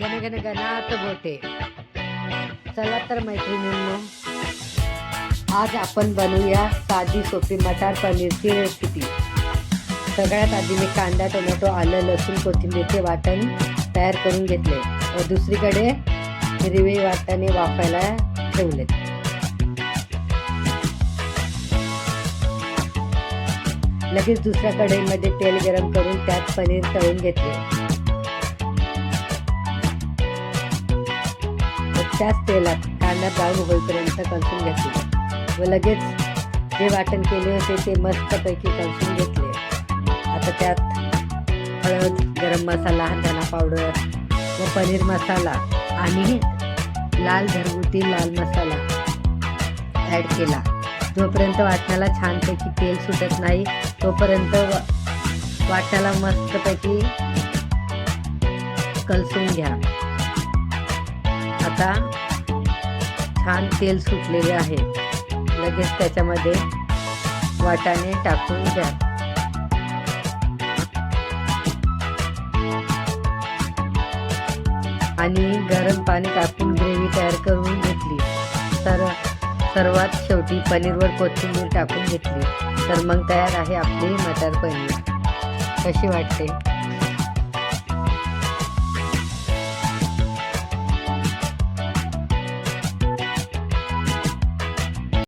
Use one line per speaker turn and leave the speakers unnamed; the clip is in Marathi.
गणगणगणात बोटे. चला तर मैत्रिणींनो, आज आपण बनवूया साधी सोपी मटार पनीरची रेसिपी. सगळ्यात आधी मी कांदा, टोमॅटो, आलं, लसूण, कोथिंबीरचे वाटण तयार करून घेतले व दुसरीकडे हिरवे वाटाणे वाफायला ठेवलेत. लगेच दुसऱ्या कढईमध्ये तेल गरम करून त्यात पनीर तळून घेतले. त्याच तेलात कांदा ब्राऊन होईपर्यंत कलसून घेतले व लगेच जे वाटण केले होते ते मस्तपैकी कलसून घेतले. आता त्यात हळद, गरम मसाला, धना पावडर व पनीर मसाला आणि घरगुती लाल मसाला ॲड केला. जोपर्यंत वाटणाला छानपैकी तेल सुटत नाही तोपर्यंत वाटणाला मस्तपैकी कलसून घ्या. आता छान तेल सुटलेले आहे. लगेच त्याच्यामध्ये वाटाणे टाकून घ्या. आणि गरम पाणी टाकून ग्रेव्ही तयार करून घेतली. तर सर्वात शेवटी पनीरवर कोथिंबीर टाकून घेतली. तर मग तयार आहे आपली मटार पनीर. कशी वाटते?